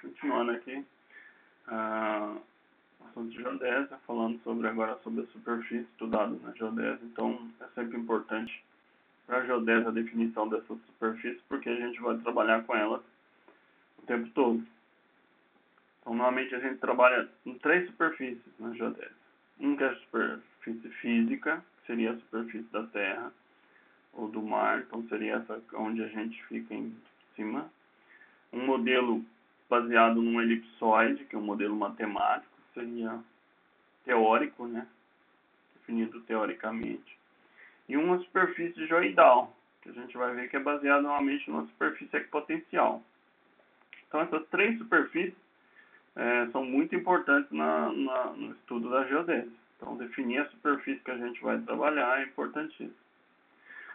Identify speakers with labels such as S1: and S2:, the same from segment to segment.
S1: continuando aqui assunto de geodésia, falando agora sobre a superfície estudada na geodésia. Então, é sempre importante para a geodésia a definição dessas superfícies, porque a gente vai trabalhar com elas o tempo todo. Então, normalmente a gente trabalha em 3 superfícies na geodésia. Uma que é a superfície física, que seria a superfície da Terra ou do mar, então seria essa onde a gente fica em cima. Um modelo baseado num elipsoide, que é um modelo matemático, seria teórico, né? Definido teoricamente. E uma superfície geoidal, que a gente vai ver que é baseada normalmente numa superfície equipotencial. Então, essas 3 superfícies são muito importantes no estudo da geodésia. Então, definir a superfície que a gente vai trabalhar é importantíssimo.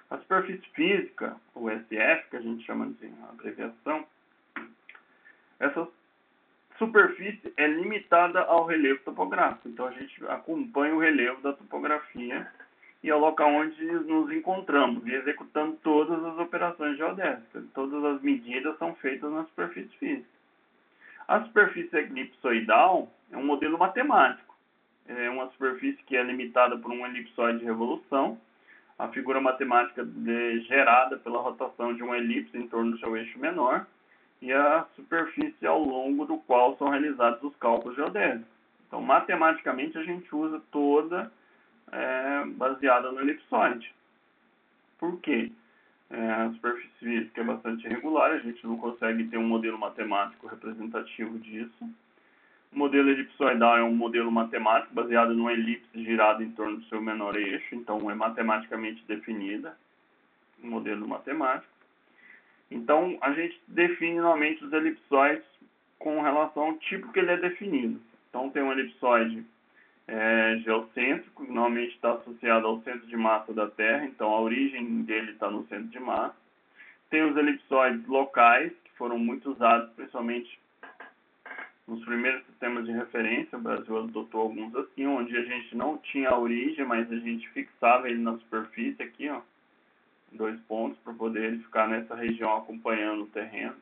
S1: A superfície física, o SF, que a gente chama de abreviação, essa superfície é limitada ao relevo topográfico. Então, a gente acompanha o relevo da topografia e é o local onde nos encontramos e executando todas as operações geodésicas. Todas as medidas são feitas na superfície física. A superfície elipsoidal é um modelo matemático. É uma superfície que é limitada por um elipsoide de revolução. A figura matemática é gerada pela rotação de uma elipse em torno do seu eixo menor e a superfície ao longo do qual são realizados os cálculos geodésicos. Então, matematicamente, a gente usa toda baseada no elipsoide. Por quê? A superfície física é bastante irregular, a gente não consegue ter um modelo matemático representativo disso. O modelo elipsoidal é um modelo matemático baseado numa elipse girada em torno do seu menor eixo, então é matematicamente definida, um modelo matemático. Então, a gente define normalmente os elipsoides com relação ao tipo que ele é definido. Então, tem um elipsoide geocêntrico, que normalmente está associado ao centro de massa da Terra, então a origem dele está no centro de massa. Tem os elipsoides locais, que foram muito usados, principalmente nos primeiros sistemas de referência. O Brasil adotou alguns assim, onde a gente não tinha a origem, mas a gente fixava ele na superfície aqui, ó, 2 pontos, para poder ele ficar nessa região acompanhando o terreno.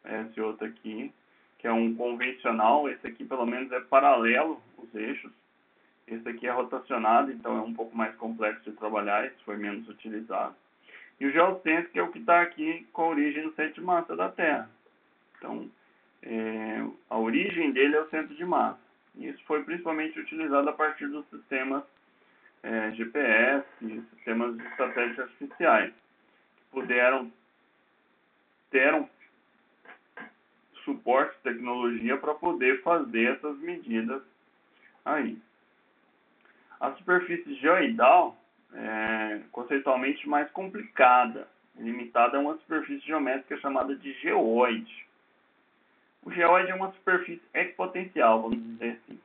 S1: Esse outro aqui, que é um convencional, esse aqui pelo menos é paralelo os eixos. Esse aqui é rotacionado, então é um pouco mais complexo de trabalhar, esse foi menos utilizado. E o geocêntrico é o que está aqui com a origem no centro de massa da Terra. Então, a origem dele é o centro de massa. E isso foi principalmente utilizado a partir dos sistemas GPS e sistemas de satélites artificiais, que deram suporte, tecnologia para poder fazer essas medidas aí. A superfície geoidal é conceitualmente mais complicada, limitada a uma superfície geométrica chamada de geóide. O geóide é uma superfície equipotencial, vamos dizer assim.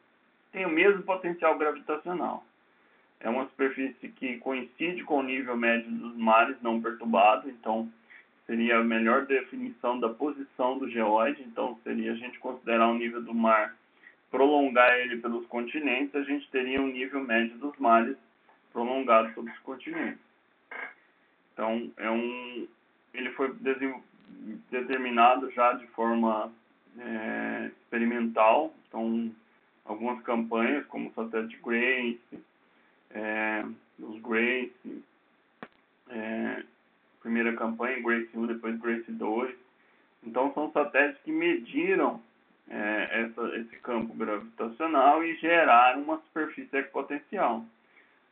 S1: Tem o mesmo potencial gravitacional. É uma superfície que coincide com o nível médio dos mares não perturbado, então seria a melhor definição da posição do geóide. Então seria a gente considerar o nível do mar, prolongar ele pelos continentes, a gente teria um nível médio dos mares prolongado sobre os continentes. Então, ele foi determinado já de forma experimental. Então, algumas campanhas, como o satélite Grace, os Grace, primeira campanha, Grace 1, depois Grace 2. Então, são satélites que mediram esse campo gravitacional e geraram uma superfície equipotencial.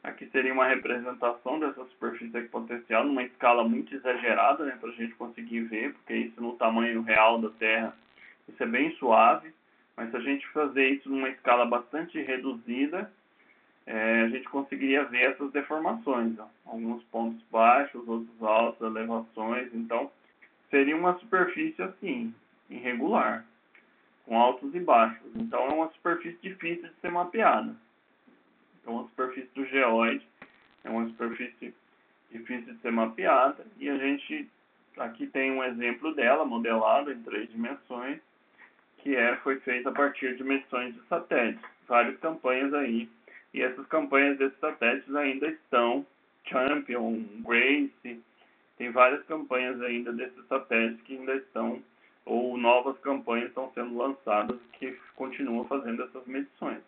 S1: Aqui seria uma representação dessa superfície equipotencial numa escala muito exagerada, né, para a gente conseguir ver, porque isso no tamanho real da Terra, isso é bem suave, mas se a gente fazer isso numa escala bastante reduzida, a gente conseguiria ver essas deformações, ó. Alguns pontos baixos, outros altos, elevações. Então, seria uma superfície assim, irregular, com altos e baixos. Então, é uma superfície difícil de ser mapeada. Então, a superfície do geóide é uma superfície difícil de ser mapeada. E a gente aqui tem um exemplo dela, modelado em 3 dimensões, que foi feita a partir de medições de satélites. Várias campanhas aí. E essas campanhas desses satélites ainda estão, Champion, Grace, tem várias campanhas ainda desses satélites que ainda estão ou novas campanhas estão sendo lançadas que continuam fazendo essas medições.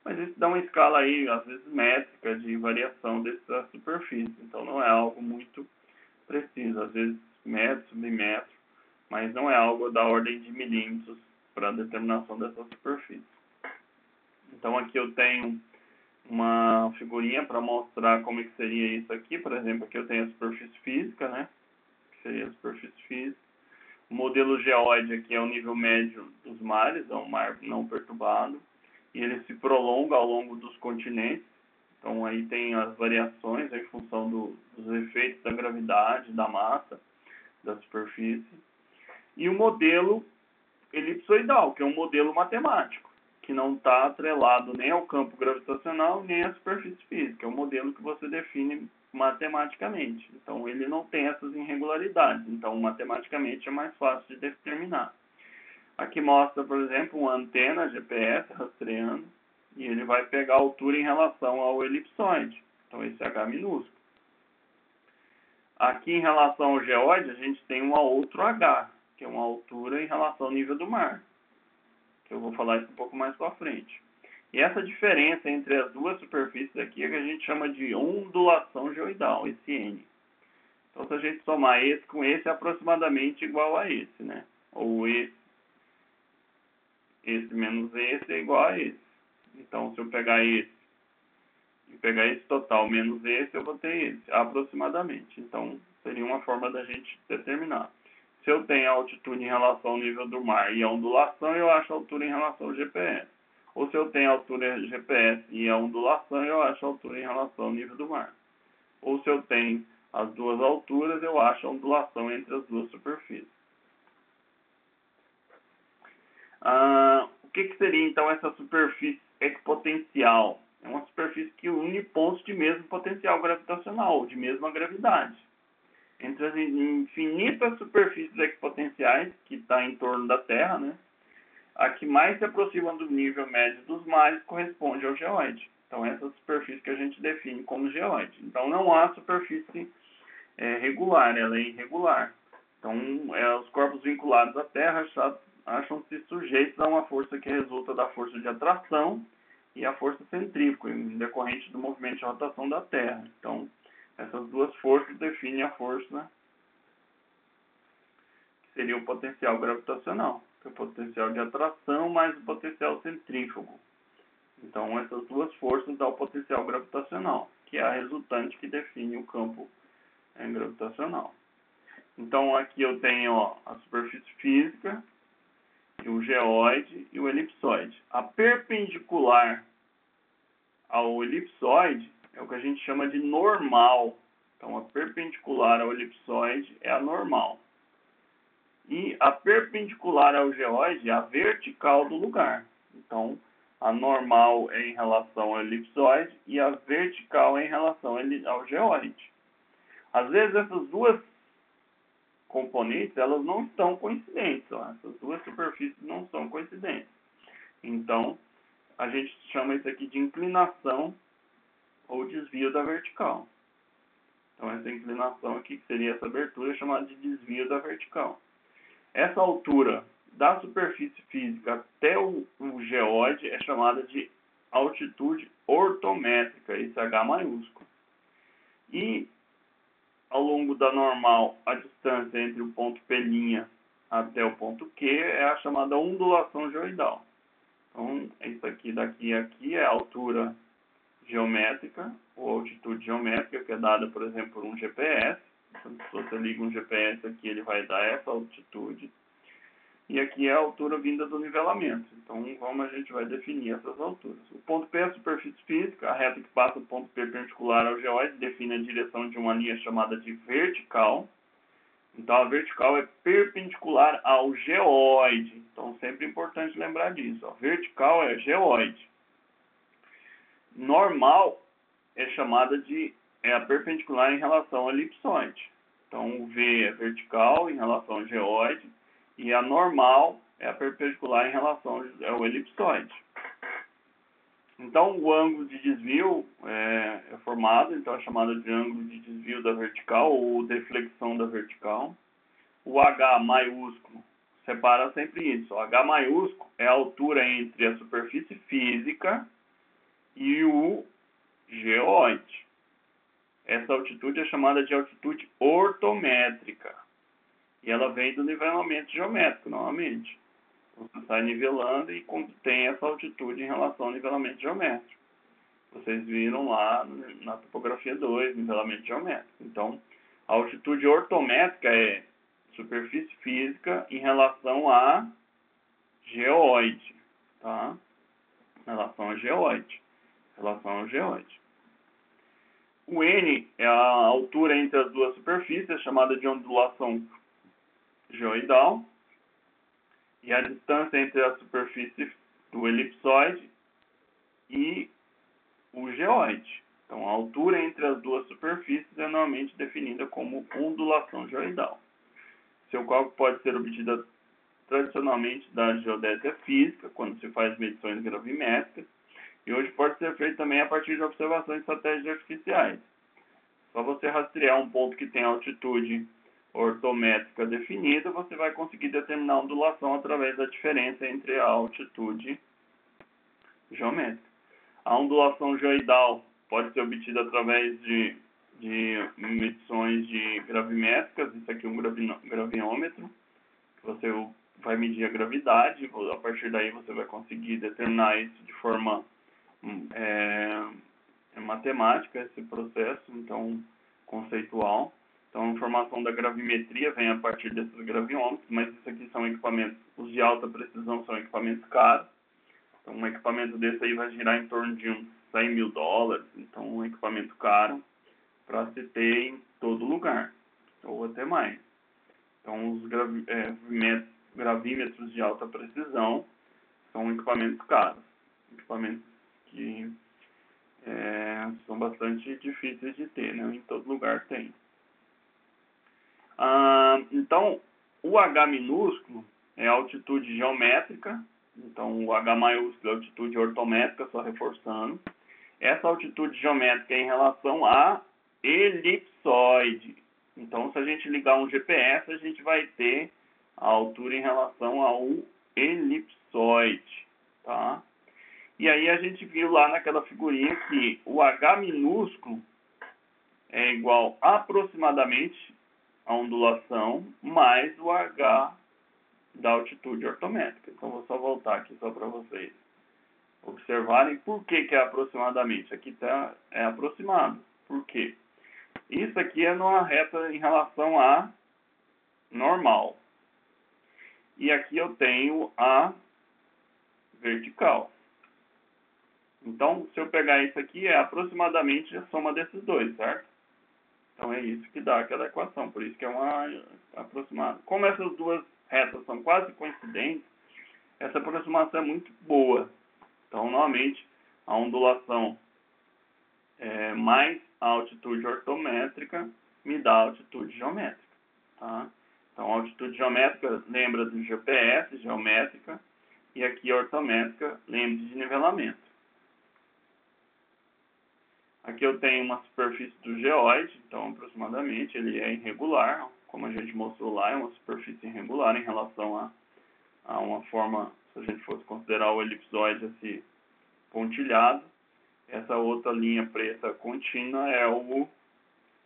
S1: Mas isso dá uma escala aí, às vezes métrica, de variação dessa superfície. Então não é algo muito preciso, às vezes metro, submetro, mas não é algo da ordem de milímetros para a determinação dessa superfície. Então aqui eu tenho uma figurinha para mostrar como é que seria isso aqui. Por exemplo, aqui eu tenho a superfície física, né? Que seria a superfície física. O modelo geóide aqui é o nível médio dos mares, é um mar não perturbado. E ele se prolonga ao longo dos continentes. Então aí tem as variações em função dos efeitos da gravidade, da massa, da superfície. E o modelo elipsoidal, que é um modelo matemático, que não está atrelado nem ao campo gravitacional, nem à superfície física. É um modelo que você define matematicamente. Então, ele não tem essas irregularidades. Então, matematicamente é mais fácil de determinar. Aqui mostra, por exemplo, uma antena GPS rastreando, e ele vai pegar a altura em relação ao elipsoide. Então, esse H minúsculo. Aqui, em relação ao geóide, a gente tem um outro H, que é uma altura em relação ao nível do mar, que eu vou falar isso um pouco mais para frente. E essa diferença entre as duas superfícies aqui é que a gente chama de ondulação geoidal, esse N. Então, se a gente somar esse com esse, é aproximadamente igual a esse, né? Ou esse menos esse é igual a esse. Então, se eu pegar esse e pegar esse total menos esse, eu vou ter esse, aproximadamente. Então, seria uma forma da gente determinar. Se eu tenho a altitude em relação ao nível do mar e a ondulação, eu acho a altura em relação ao GPS. Ou se eu tenho a altura GPS e a ondulação, eu acho a altura em relação ao nível do mar. Ou se eu tenho as duas alturas, eu acho a ondulação entre as duas superfícies. O que seria, então, essa superfície equipotencial? É uma superfície que une pontos de mesmo potencial gravitacional, ou de mesma gravidade. Entre as infinitas superfícies equipotenciais que está em torno da Terra, né, a que mais se aproxima do nível médio dos mares corresponde ao geóide. Então, essa superfície que a gente define como geóide. Então, não há superfície regular, ela é irregular. Então, os corpos vinculados à Terra acham-se sujeitos a uma força que resulta da força de atração e a força centrífuga, decorrente do movimento de rotação da Terra. Então, essas duas forças definem a força que seria o potencial gravitacional, que é o potencial de atração mais o potencial centrífugo. Então, essas duas forças dão o potencial gravitacional, que é a resultante que define o campo gravitacional. Então, aqui eu tenho a superfície física, o geóide e o elipsoide. A perpendicular ao elipsoide é o que a gente chama de normal. Então, a perpendicular ao elipsoide é a normal. E a perpendicular ao geóide é a vertical do lugar. Então, a normal é em relação ao elipsoide e a vertical é em relação ao geóide. Às vezes, essas duas componentes, elas não estão coincidentes. Essas duas superfícies não são coincidentes. Então, a gente chama isso aqui de inclinação ou desvio da vertical. Então, essa inclinação aqui, que seria essa abertura, é chamada de desvio da vertical. Essa altura da superfície física até o geóide é chamada de altitude ortométrica, esse H maiúsculo. E ao longo da normal, a distância entre o ponto P' até o ponto Q é a chamada ondulação geoidal. Então, isso aqui, daqui a aqui, é a altura geométrica, ou altitude geométrica, que é dada, por exemplo, por um GPS. Então, se você liga um GPS aqui, ele vai dar essa altitude. E aqui é a altura vinda do nivelamento. Então, como a gente vai definir essas alturas? O ponto P é a superfície física, a reta que passa do ponto P perpendicular ao geóide define a direção de uma linha chamada de vertical. Então, a vertical é perpendicular ao geóide. Então, sempre é importante lembrar disso. A vertical é geóide. Normal é chamada de a perpendicular em relação ao elipsoide. Então, o V é vertical em relação ao geóide e a normal é a perpendicular em relação ao elipsoide. Então, o ângulo de desvio é formado, então é chamado de ângulo de desvio da vertical ou deflexão da vertical. O H maiúsculo separa sempre isso. O H maiúsculo é a altura entre a superfície física e o geóide. Essa altitude é chamada de altitude ortométrica. E ela vem do nivelamento geométrico, novamente. Você está nivelando e tem essa altitude em relação ao nivelamento geométrico. Vocês viram lá na topografia 2, nivelamento geométrico. Então, a altitude ortométrica é superfície física em relação a geóide, tá? Em relação a geóide. O N é a altura entre as duas superfícies, chamada de ondulação geoidal. E a distância entre a superfície do elipsoide e o geóide. Então, a altura entre as duas superfícies é normalmente definida como ondulação geoidal. Seu cálculo pode ser obtido tradicionalmente da geodésia física, quando se faz medições gravimétricas, e hoje pode ser feito também a partir de observações de satélites artificiais. Só você rastrear um ponto que tem altitude ortométrica definida, você vai conseguir determinar a ondulação através da diferença entre a altitude geométrica. A ondulação geoidal pode ser obtida através de medições de gravimétricas. Isso aqui é um graviômetro. Você vai medir a gravidade. A partir daí você vai conseguir determinar isso de forma matemática, esse processo, então, conceitual. Então, a informação da gravimetria vem a partir desses graviômetros, mas isso aqui são equipamentos, os de alta precisão são equipamentos caros. Então, um equipamento desse aí vai girar em torno de uns $100 mil. Então, um equipamento caro para se ter em todo lugar, ou até mais. Então, os gravímetros de alta precisão são equipamentos caros, equipamentos que são bastante difíceis de ter, né? Em todo lugar tem. Então, o H minúsculo é a altitude geométrica. Então, o H maiúsculo é a altitude ortométrica, só reforçando. Essa altitude geométrica é em relação a elipsoide. Então, se a gente ligar um GPS, a gente vai ter a altura em relação ao elipsoide, tá? E aí a gente viu lá naquela figurinha que o H minúsculo é igual aproximadamente a ondulação mais o H da altitude ortométrica. Então, vou só voltar aqui só para vocês observarem por que é aproximadamente. Aqui é aproximado. Por quê? Isso aqui é numa reta em relação a normal. E aqui eu tenho a vertical. Então, se eu pegar isso aqui, é aproximadamente a soma desses dois, certo? Então, é isso que dá aquela equação. Por isso que é uma aproximada. Como essas duas retas são quase coincidentes, essa aproximação é muito boa. Então, normalmente, a ondulação mais a altitude ortométrica me dá a altitude geométrica. Tá? Então, a altitude geométrica lembra do GPS, geométrica, e aqui a ortométrica lembra de nivelamento. Aqui eu tenho uma superfície do geóide, então aproximadamente ele é irregular, como a gente mostrou lá, é uma superfície irregular em relação a uma forma, se a gente fosse considerar o elipsoide assim, pontilhado. Essa outra linha preta contínua é o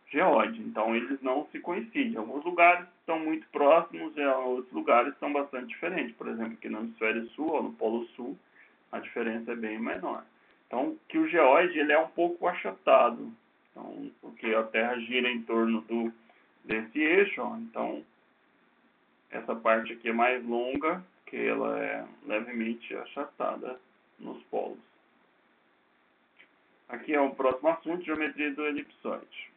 S1: geóide, então eles não se coincidem. Alguns lugares estão muito próximos e outros lugares estão bastante diferentes. Por exemplo, aqui no hemisfério sul ou no polo sul, a diferença é bem menor. Então, que o geóide ele é um pouco achatado, então, porque a Terra gira em torno desse eixo, ó, então essa parte aqui é mais longa, porque ela é levemente achatada nos polos. Aqui é o próximo assunto, geometria do elipsoide.